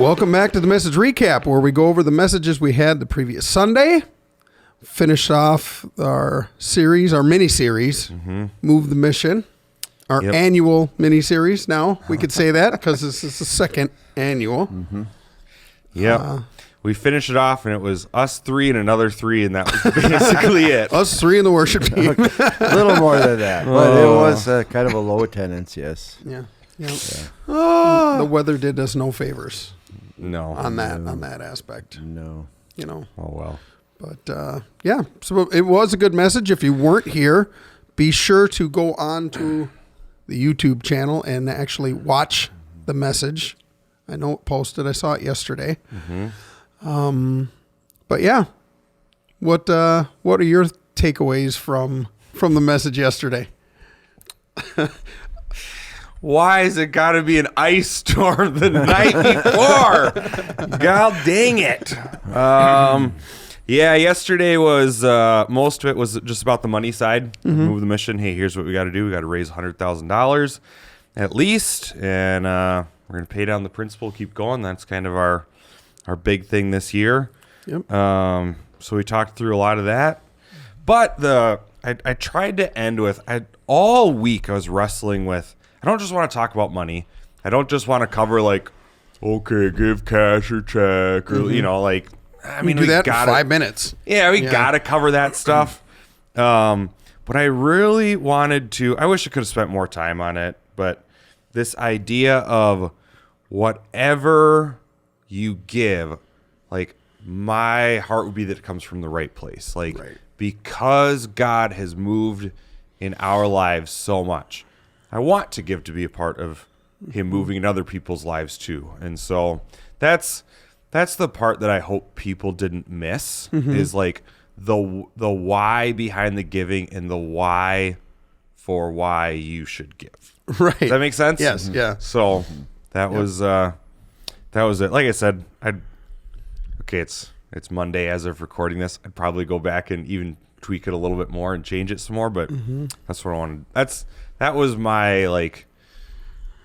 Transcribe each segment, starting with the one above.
Welcome back to the message recap, where we go over the messages we had the previous Sunday, finish off our series, our mini-series, Move the Mission, our annual mini-series now. We could say that because this is the second annual. We finished it off, and it was us three and another three, and that was basically it. Us three in the worship team. A little more than that, but it was kind of a low attendance, yes. Yeah. The weather did us no favors. No. On that aspect. No. You know. Oh, well. But, yeah, so it was a good message. If you weren't here, be sure to go on to the YouTube channel and actually watch the message. I know it posted. I saw it yesterday. But, yeah, what are your takeaways from the message yesterday? Why has it got to be an ice storm the night before? God dang it. Yesterday was, most of it was just about the money side. Move the mission. Hey, here's what we got to do. We got to raise $100,000 at least. And we're going to pay down the principal, keep going. That's kind of our big thing this year. Yep. So we talked through a lot of that. But I tried to end with, all week I was wrestling with, I don't just want to talk about money. I don't just want to cover okay, give cash or check or, we do that in 5 minutes. Yeah, we got to cover that stuff. But I really wanted to, I wish I could have spent more time on it, but this idea of whatever you give, my heart would be that it comes from the right place. Because God has moved in our lives so much, I want to give to be a part of him moving in other people's lives too. And so that's the part that I hope people didn't miss is the why behind the giving and the why for why you should give. Right. Does that make sense? Yes. Yeah. So that was it. Like I said, it's Monday as of recording this. I'd probably go back and even tweak it a little bit more and change it some more, but that's what I wanted. That was my,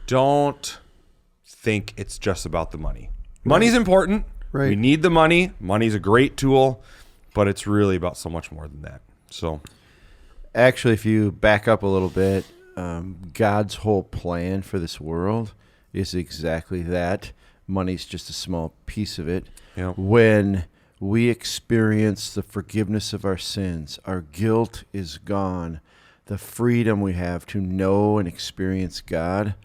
don't think it's just about the money. Money's important. Right. We need the money. Money's a great tool, but it's really about so much more than that. So, actually, if you back up a little bit, God's whole plan for this world is exactly that. Money's just a small piece of it. Yep. When we experience the forgiveness of our sins, our guilt is gone. The freedom we have to know and experience God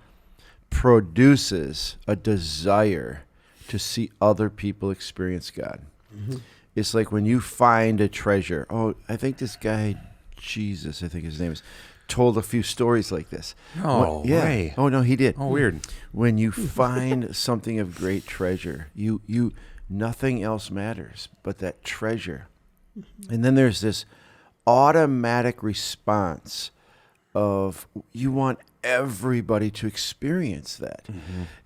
produces a desire to see other people experience God. It's like when you find a treasure. Oh, I think this guy, Jesus, I think his name is, told a few stories like this. Oh, way. Oh, no, he did. Oh, weird. When you find something of great treasure, you nothing else matters but that treasure. And then there's this automatic response of you want everybody to experience that.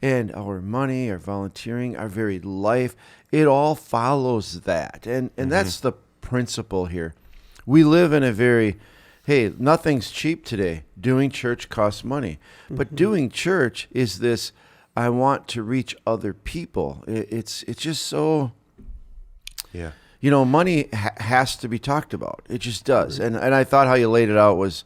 And our money, our volunteering, our very life, it all follows that. And that's the principle here. We live in a very, hey, nothing's cheap today. Doing church costs money. But doing church is this, I want to reach other people. It's just so... Yeah. Money has to be talked about. It just does. And I thought how you laid it out was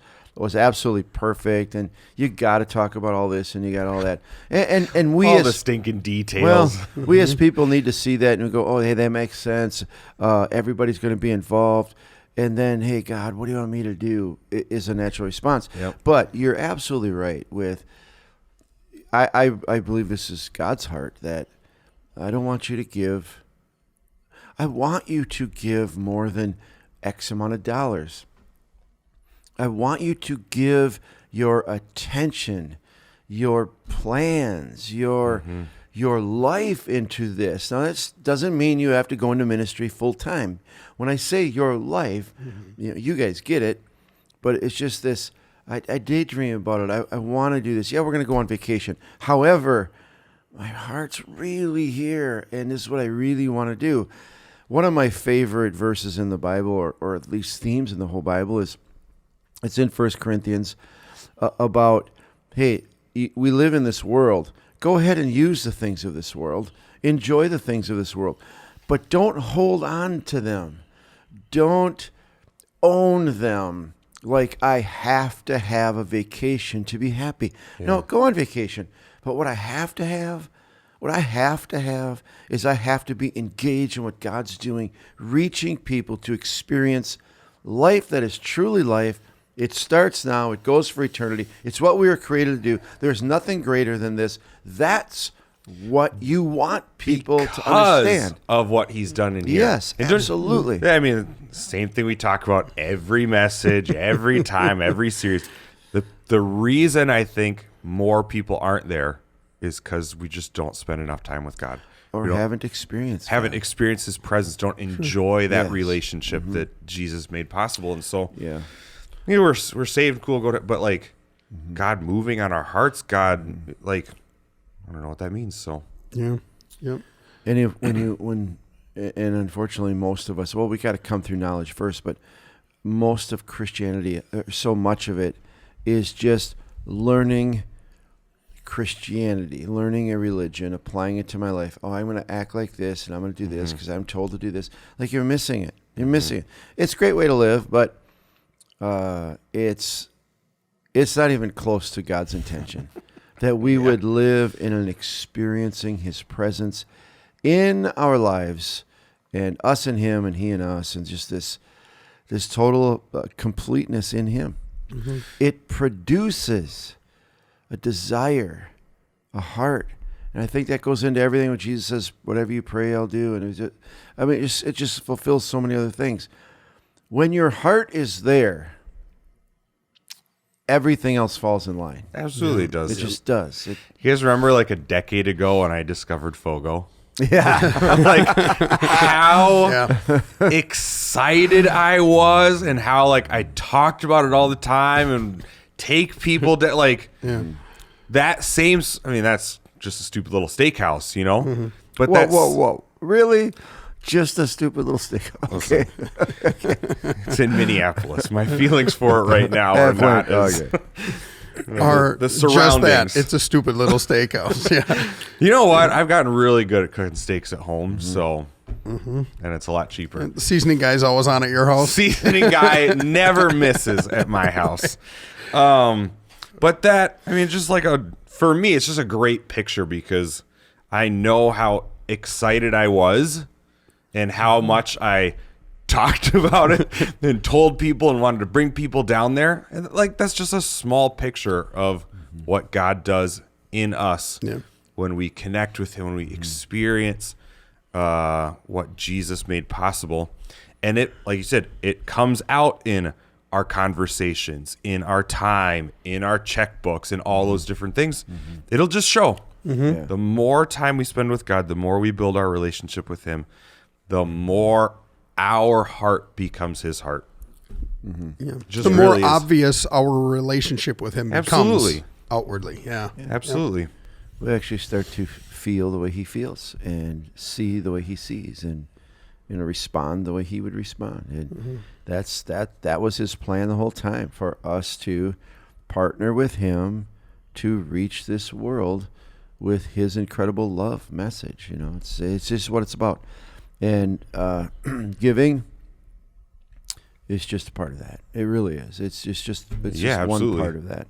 absolutely perfect. And you got to talk about all this and you got all that. And we all as the stinking details. Well, we as people need to see that and we go, oh, hey, that makes sense. Everybody's going to be involved. And then, hey, God, what do you want me to do? Is a natural response. Yep. But you're absolutely right with, I believe this is God's heart, that I don't want you to give. I want you to give more than X amount of dollars. I want you to give your attention, your plans, your life into this. Now, that doesn't mean you have to go into ministry full time. When I say your life, you guys get it, but it's just this, I daydream about it. I want to do this. Yeah, we're going to go on vacation. However, my heart's really here, and this is what I really want to do. One of my favorite verses in the Bible, or at least themes in the whole Bible, is it's in 1 Corinthians about, hey, we live in this world. Go ahead and use the things of this world. Enjoy the things of this world. But don't hold on to them. Don't own them like I have to have a vacation to be happy. No, go on vacation. But what I have to have is I have to be engaged in what God's doing, reaching people to experience life that is truly life. It starts now. It goes for eternity. It's what we were created to do. There's nothing greater than this. That's what you want people to understand. Of what he's done in here. Yes, absolutely. I mean, same thing we talk about every message, every time, every series. The reason I think more people aren't there is because we just don't spend enough time with God. Or haven't experienced his presence, don't enjoy that Yes. relationship that Jesus made possible. And so Yeah. we're saved, cool, but like God moving on our hearts, God, like, I don't know what that means. So Yeah. Yep. And and unfortunately most of us, well, we got to come through knowledge first, but most of Christianity, so much of it is just learning Christianity, learning a religion, applying it to my life. Oh, I'm going to act like this and I'm going to do this because I'm told to do this. Like, you're missing it. You're missing it. It's a great way to live, but it's not even close to God's intention that we would live in an experiencing his presence in our lives, and us and him and he and us, and just this total completeness in him. It produces a desire, a heart. And I think that goes into everything when Jesus says, whatever you pray, I'll do. And it just fulfills so many other things. When your heart is there, everything else falls in line. absolutely does. It just does. You guys remember like a decade ago when I discovered Fogo? Yeah. Like how excited I was, and how like I talked about it all the time and take people to like that same. I mean, that's just a stupid little steakhouse, you know. But Whoa. Really? Just a stupid little steakhouse. Okay. it's in Minneapolis. My feelings for it right now are not as, Are the just surroundings. that. It's a stupid little steakhouse. Yeah. You know what? I've gotten really good at cooking steaks at home, so and it's a lot cheaper. The seasoning guy's always on at your house. Seasoning guy never misses at my house. But that, I mean, just like for me, it's just a great picture because I know how excited I was and how much I talked about it and told people and wanted to bring people down there. And like, that's just a small picture of what God does in us when we connect with him, when we experience what Jesus made possible. And it, like you said, it comes out in our conversations, in our time, in our checkbooks, and all those different things. It'll just show. The more time we spend with God, the more we build our relationship with him, the more our heart becomes his heart. Just The more really is. obvious our relationship with him Absolutely. becomes outwardly. Yeah. Absolutely. We actually start to feel the way he feels and see the way he sees, and respond the way he would respond. And that was his plan the whole time, for us to partner with him to reach this world with his incredible love message. It's just what it's about. And giving is just a part of that. It really is. It's just one part of that.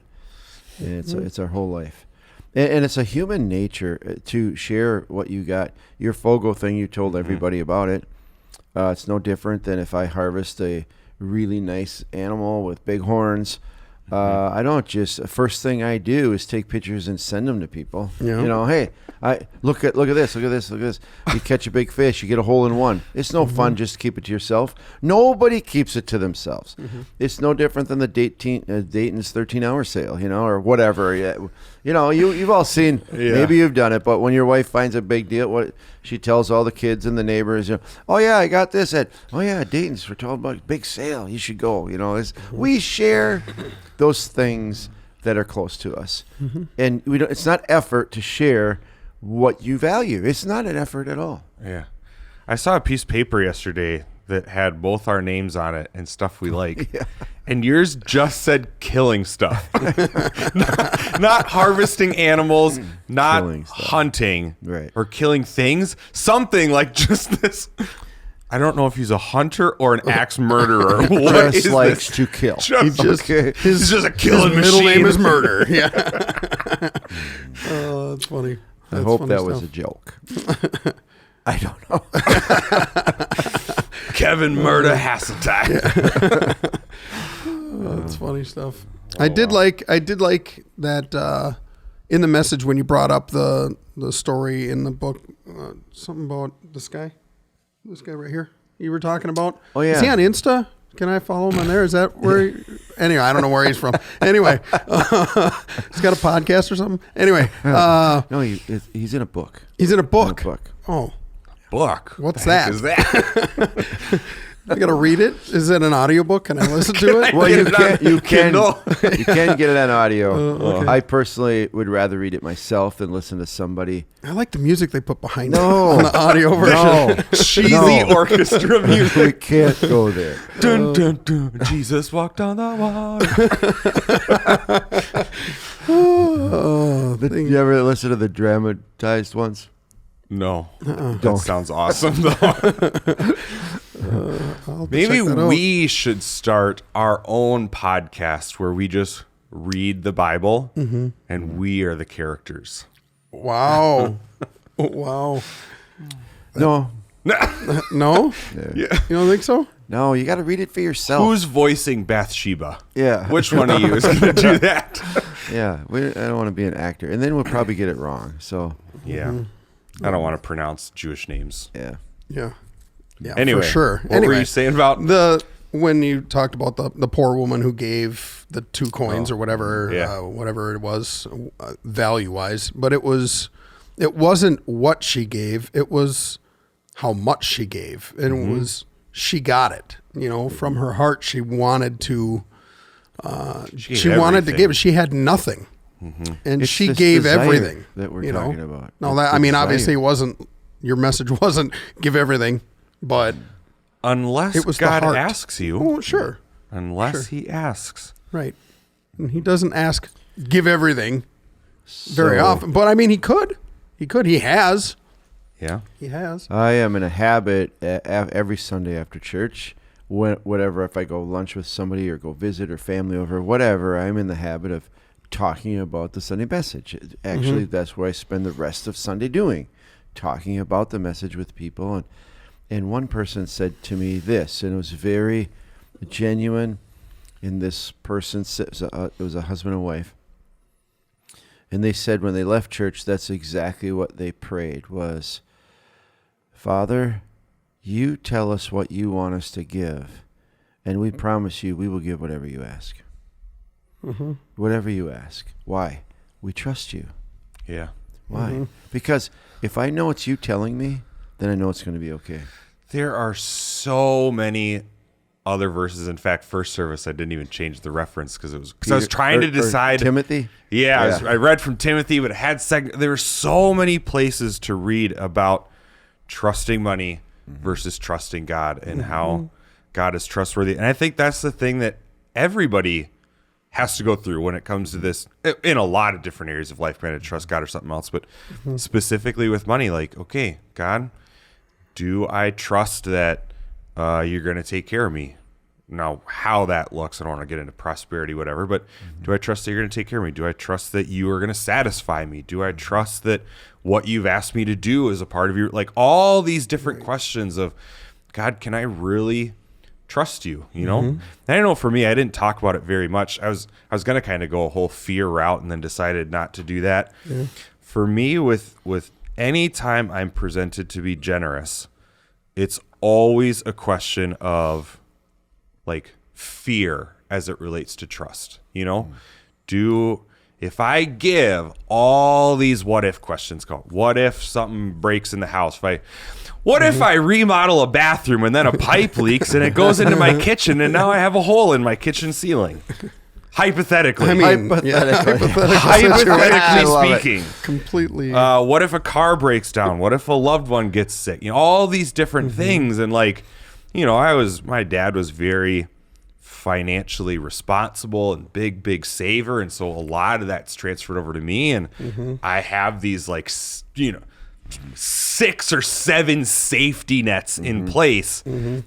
And it's our whole life. And it's a human nature to share what you got. Your Fogo thing, you told everybody about it. It's no different than if I harvest a really nice animal with big horns. I don't just, first thing I do is take pictures and send them to people. Hey, look at this. You catch a big fish, you get a hole in one. It's no fun just to keep it to yourself. Nobody keeps it to themselves. It's no different than the Dayton's 13-hour sale, or whatever. You've all seen, maybe you've done it, but when your wife finds a big deal, what she tells all the kids and the neighbors, oh yeah, I got this at, oh yeah, Dayton's for $12, big sale, you should go. We share those things that are close to us, and we don't. It's not effort to share what you value. It's not an effort at all. Yeah. I saw a piece of paper yesterday that had both our names on it and stuff we like. and yours just said killing stuff. not harvesting animals, not Killing stuff. hunting, Right. or killing things. Something like just this. I don't know if he's a hunter or an axe murderer. What Just is likes this? to kill. Okay. He's just a killing His middle machine. name is Murder. Yeah. Oh, that's funny. I That's hope funny that was a stuff. joke. I don't know. Kevin Murder Hasseltine. That's funny stuff. I did like that in the message when you brought up the story in the book, something about this guy right here you were talking about. Oh, yeah. Is he on Insta? Can I follow him on there? Is that where anyway, I don't know where he's from. Anyway, he's got a podcast or something. Anyway, No, he's in a book. he's in a book. In a book. Oh, Book. What's The heck that? Is that? I got to read it. Is it an audiobook? Can I listen to it? Well, Get you it can. on You can. Kindle. You can get it on audio. okay. I personally would rather read it myself than listen to somebody. I like the music they put behind it No. on the audio version. No, Cheesy No. orchestra we music. can't go there. Dun, dun, dun. Jesus walked on the water. Oh, thing. You ever listen to the dramatized ones? No. That Don't. sounds awesome, though. I'll Maybe check that out. we should start our own podcast where we just read the Bible and we are the characters. Wow. Wow. No, No? Yeah. You don't think so? no. You got to read it for yourself. Who's voicing Bathsheba? Yeah. Which one of you is going to do that? Yeah. I don't want to be an actor, and then we'll probably get it wrong. So Yeah. I don't want to pronounce Jewish names. yeah. Yeah. Yeah, Anyway, for sure. What Anyway, were you saying about when you talked about the poor woman who gave the 2 coins or whatever, Yeah. whatever it was, value wise, but it wasn't what she gave, it was how much she gave, and it was she got it, from her heart. She wanted to, she wanted to everything. give. She had nothing, and It's she this gave desire everything that we're talking about. No, The I mean, desire. obviously, it wasn't. Your message wasn't give everything, but unless it was the God heart. asks you? Oh, sure. Unless he asks. Right. And he doesn't ask, give everything very So, often. But I mean, he could. He could. He has. Yeah. He has. I am in a habit every Sunday after church, whatever, if I go lunch with somebody or go visit or family over, whatever, I'm in the habit of talking about the Sunday message. Actually, that's what I spend the rest of Sunday doing, talking about the message with people. And one person said to me this, and it was very genuine. And this person said, it was a husband and wife. And they said when they left church, that's exactly what they prayed was, Father, you tell us what you want us to give, and we promise you we will give whatever you ask. Whatever you ask. Why? We trust you. Yeah. Why? Because if I know it's you telling me, then I know it's going to be okay. There are so many other verses. In fact, first service, I didn't even change the reference because I was trying to Or decide. Timothy? Yeah, I read from Timothy, but it had there were so many places to read about trusting money versus trusting God and how God is trustworthy. And I think that's the thing that everybody has to go through when it comes to this in a lot of different areas of life, granted, trust God or something else, but specifically with money, like, okay, God, do I trust that you're going to take care of me? Now, how that looks, I don't want to get into prosperity, whatever, but do I trust that you're going to take care of me? Do I trust that you are going to satisfy me? Do I trust that what you've asked me to do is a part of your, like all these different questions of, God, can I really trust you? You know? And I know for me, I didn't talk about it very much. I was going to kind of go a whole fear route and then decided not to do that. For me, with any time I'm presented to be generous, it's always a question of like fear as it relates to trust. You know, if I give all these what if questions called, what if something breaks in the house? What if I remodel a bathroom and then a pipe leaks and it goes into my kitchen and now I have a hole in my kitchen ceiling? Hypothetically. I mean, Hypothetically. Hypothetically speaking. completely. What if a car breaks down? What if a loved one gets sick? You know, all these different things. And like, you know, my dad was very financially responsible and big saver, and so a lot of that's transferred over to me, and I have these like 6 or 7 safety nets in place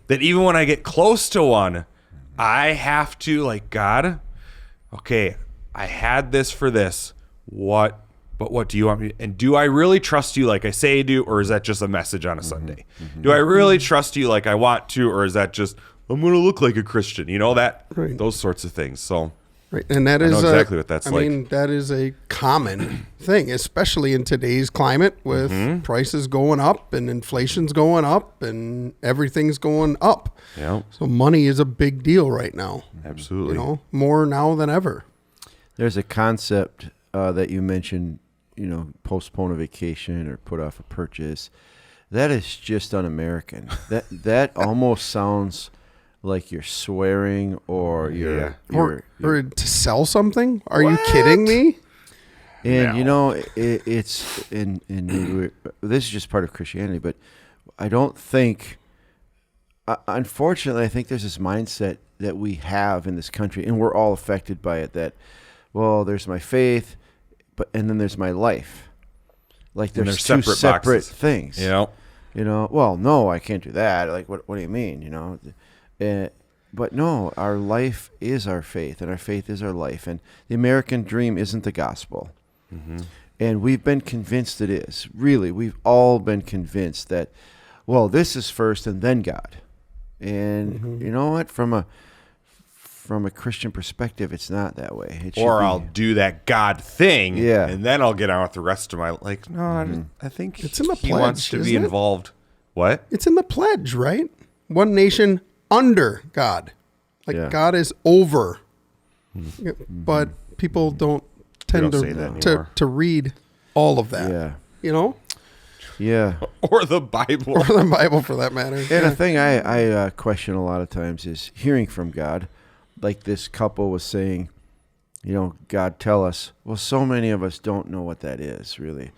that even when I get close to one, I have to like, God, okay, I had this for this, but what do you want me, and do I really trust you like I say I do, or is that just a message on a Sunday? Do I really trust you like I want to, or is that just I'm going to look like a Christian, Right. those sorts of things. So Right, and that is know exactly what that's I like. mean, that is a common thing, especially in today's climate with prices going up and inflation's going up and everything's going up. yeah, So money is a big deal right now. absolutely. More now than ever. There's a concept that you mentioned, postpone a vacation or put off a purchase. That is just un-American. That almost sounds like you're swearing or you're, Or to sell something? Are you kidding me? and No. it's in this is just part of Christianity, but I don't think, unfortunately, I think there's this mindset that we have in this country, and we're all affected by it. That, well, there's my faith, and then there's my life. Like And there's they're two separate separate boxes. things. Yeah. Well, no, I can't do that. Like, what do you mean? But no, our life is our faith, and our faith is our life. And the American dream isn't the gospel. And we've been convinced it is. Really, we've all been convinced that, well, this is first and then God. And you know what? From a Christian perspective, it's not that way. It should Or be- I'll do that God thing, Yeah. and then I'll get on with the rest of my like. No, I think It's in the he wants pledge, to be isn't it? involved. What? It's in the pledge, right? One nation under God. Like Yeah. God is over. But people don't tend don't say that to anymore. read all of that. Yeah. Yeah. Or the Bible? Or the Bible for that matter. And a thing I question a lot of times is hearing from God. Like this couple was saying, God tell us. Well, so many of us don't know what that is, really.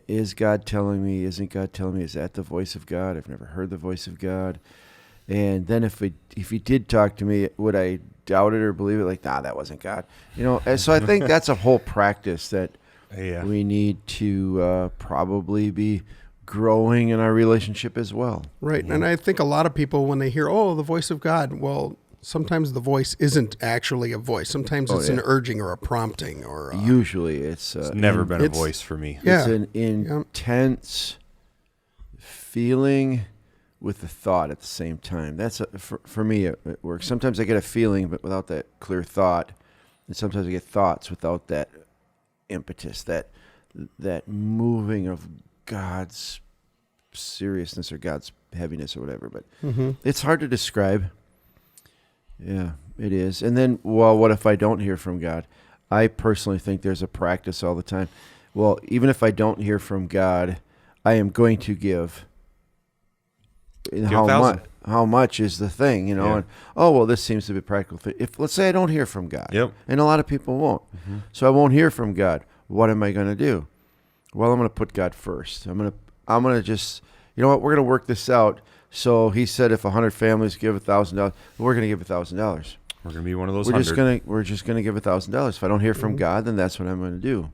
Is God telling me? Isn't God telling me? Is that the voice of God? I've never heard the voice of God. And then if he did talk to me, would I doubt it or believe it? Like, nah, that wasn't God. And so I think that's a whole practice that Yeah. we need to probably be growing in our relationship as well. Right. And I think a lot of people, when they hear, the voice of God, well, sometimes the voice isn't actually a voice. Sometimes it's an urging or a prompting or Usually it's Never been a It's- voice for me. Yeah. it's an intense feeling with a thought at the same time. That's for me it works. Sometimes I get a feeling but without that clear thought, and sometimes I get thoughts without that impetus, that moving of God's seriousness or God's heaviness or whatever. But it's hard to describe. Yeah, it is. And then, well, what if I don't hear from God? I personally think there's a practice all the time. Well, even if I don't hear from God, I am going to give. And Give 1,000. How much is the thing, Yeah. And this seems to be a practical thing. If let's say I don't hear from God, Yep. and a lot of people won't, so I won't hear from God. What am I going to do? Well, I'm going to put God first. I'm going to just, we're going to work this out. So he said, if 100 families give $1,000, we're going to give $1,000. We're gonna be one of those. We're 100. just gonna give $1,000. If I don't hear from God, then that's what I'm going to do.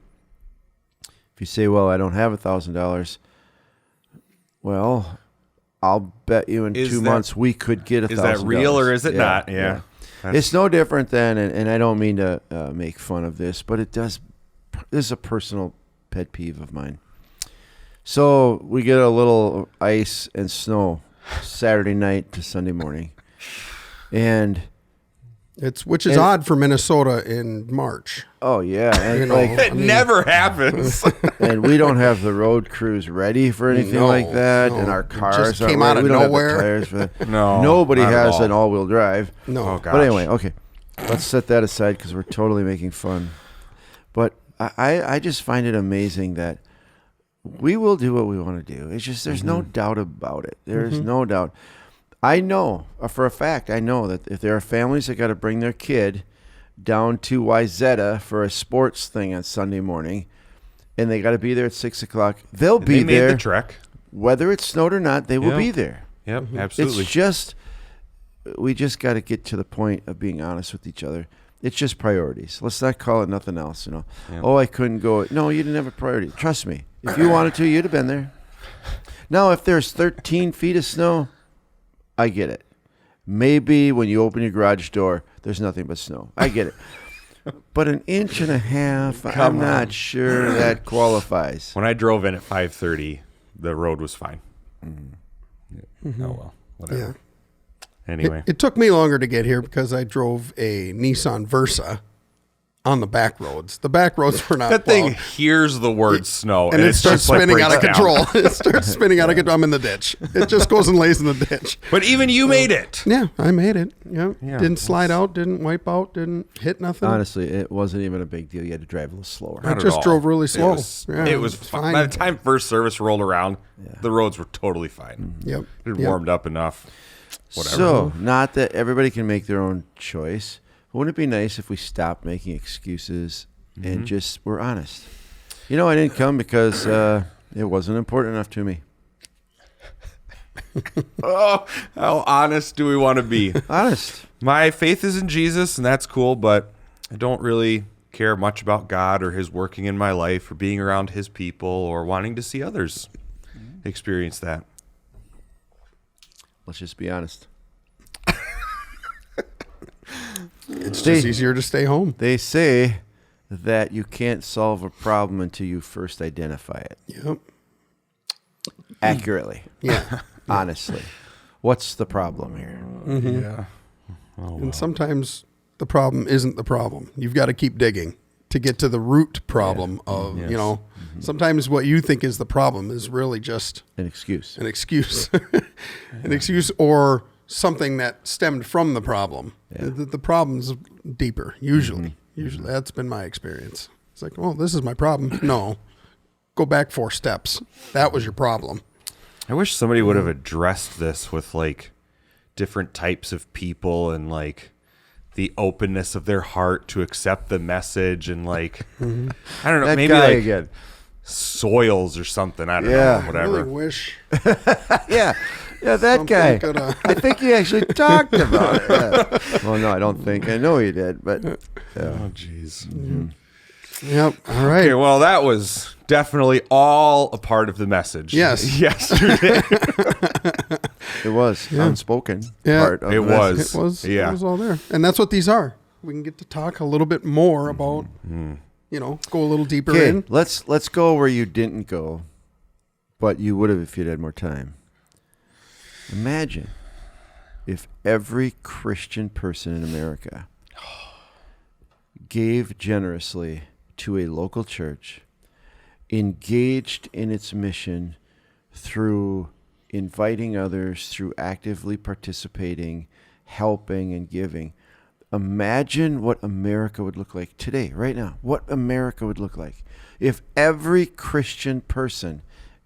If you say, well, I don't have $1,000, well, I'll bet you in Is 2 that- months we could get $1,000. Is that real or is it not? Yeah. It's no different than, and I don't mean to make fun of this, but it does. This is a personal pet peeve of mine. So we get a little ice and snow Saturday night to Sunday morning, and which is odd for Minnesota in March. oh yeah, and It never happens. and we don't have the road crews ready for anything No, like that, no. and our It just cars came aren't out ready. of We don't nowhere. have the tires for that. No, Nobody not at has all. an all-wheel drive. No. Oh, God. But anyway, okay, let's set that aside because we're totally making fun. But I just find it amazing that we will do what we want to do. It's just there's no doubt about it. There's no doubt. I know for a fact. I know that if there are families that got to bring their kid down to Wyzetta for a sports thing on Sunday morning, and they got to be there at 6 o'clock, they'll be They made there the trek. whether it snowed or not. They will Yeah. be there. Yep, absolutely. It's just we just got to get to the point of being honest with each other. It's just priorities. Let's not call it nothing else, you know. Yeah. Oh, I couldn't go. No, you didn't have a priority. Trust me. If you wanted to, you'd have been there. Now, if there's 13 feet of snow, I get it. Maybe when you open your garage door, there's nothing but snow. I get it. But an inch and a half, I'm not sure that qualifies. When I drove in at 5:30, the road was fine. Mm-hmm. Oh well, whatever. Yeah. Anyway, It took me longer to get here because I drove a Nissan Versa on the back roads. The back roads were not that thing plowed. hears the word snow And it it's starts just like spinning out of breaks down. control. It starts spinning out of control. I'm in the ditch. It just goes and lays in the ditch. But even you made it. Yeah, I made it. Yeah. Yeah, Didn't slide out, didn't wipe out, didn't hit nothing. Honestly, it wasn't even a big deal. You had to drive a little slower. I Not at just all. drove really slow. Yeah, It was it's fine. By the time first service rolled around, the roads were totally fine. Yep. It had Yep. warmed up enough. Whatever. So, not that everybody can make their own choice. But wouldn't it be nice if we stopped making excuses and just were honest? You know, I didn't come because it wasn't important enough to me. Oh, how honest do we want to be? Honest. My faith is in Jesus, and that's cool, but I don't really care much about God or his working in my life or being around his people or wanting to see others experience that. Let's just be honest. It's just easier to stay home. They say that you can't solve a problem until you first identify it Yep. accurately. Yeah. Honestly. What's the problem here? Yeah. And sometimes the problem isn't the problem. You've got to keep digging to get to the root problem of, Yes. you know, sometimes what you think is the problem is really just An excuse. an excuse. An excuse or something that stemmed from the problem. Yeah. The problem's deeper, usually. Usually. That's been my experience. It's like, well, this is my problem. No. Go back 4 steps. That was your problem. I wish somebody would have addressed this with like different types of people and like the openness of their heart to accept the message and like I don't know, That maybe guy like again. soils or something. I don't Yeah. know, whatever. I really wish Yeah. Yeah, that guy. coulda- I think he actually talked about it. Yeah. Well, no, I don't think. I know he did, but yeah. Oh jeez. Yep. All right. Okay, well that was definitely all a part of the message. Yes. Yesterday. It was unspoken Yeah. part of It the was. message. It was. Yeah. It was all there, and that's what these are. We can get to talk a little bit more about, you know, go a little deeper Okay, in. let's go where you didn't go, but you would have if you'd had more time. Imagine if every Christian person in America gave generously to a local church, engaged in its mission through inviting others, through actively participating, helping, and giving. Imagine what America would look like today, right now. What America would look like if every Christian person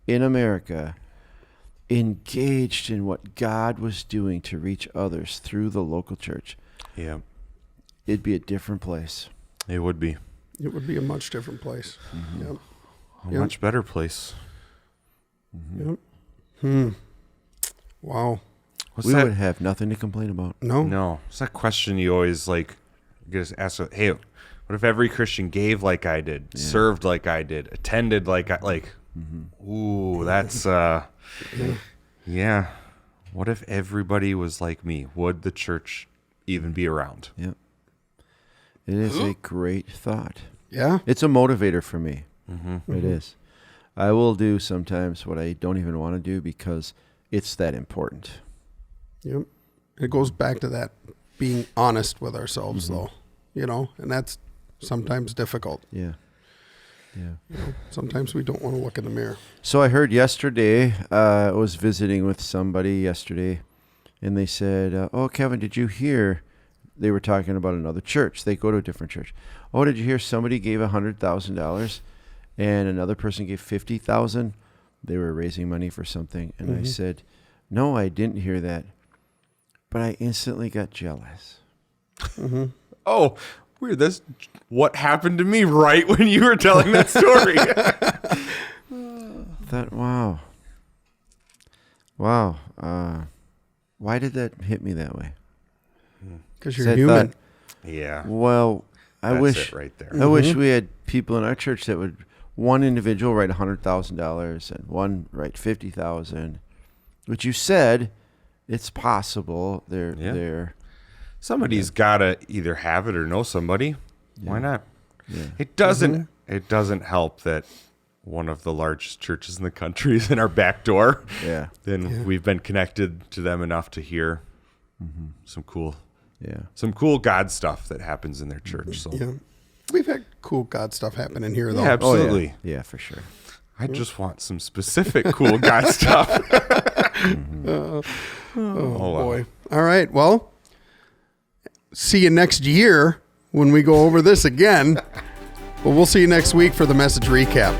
in America engaged in what God was doing to reach others through the local church. Yeah. It'd be a different place. It would be It would be a much different place. Yep. a Yep. much better place. Yep. Wow. What's We that? would have nothing to complain about. No. No, it's that question you always like just ask. Hey, what if every Christian gave like I did, served like I did, attended like I like? Ooh, that's yeah. What if everybody was like me? Would the church even be around? Yep. It is a great thought. Yeah. It's a motivator for me. It is. I will do sometimes what I don't even want to do because it's that important. Yep. It goes back to that being honest with ourselves, though, you know, and that's sometimes difficult. Yeah. Yeah. You know, sometimes we don't want to look in the mirror. So I heard yesterday, I was visiting with somebody yesterday, and they said, oh, Kevin, did you hear? They were talking about another church. They go to a different church. Oh, did you hear somebody gave $100,000 and another person gave $50,000? They were raising money for something. And I said, no, I didn't hear that. But I instantly got jealous. Oh, weird. That's what happened to me right when you were telling that story. Thought, wow. Why did that hit me that way? Because 'Cause you're I human. thought, Yeah. well, I That's wish it right there. I wish we had people in our church that would one individual write $100,000 and one write $50,000, which you said it's possible. They're Somebody's got to either have it or know somebody. Why not? Yeah. It doesn't help that one of the largest churches in the country is in our back door. Yeah. Then we've been connected to them enough to hear some cool God stuff that happens in their church. So Yeah. We've had cool God stuff happening here, though. yeah, absolutely. Oh, yeah, for sure. I just want some specific cool God stuff. Oh, boy. All right. Well, see you next year when we go over this again. But we'll see you next week for the message recap.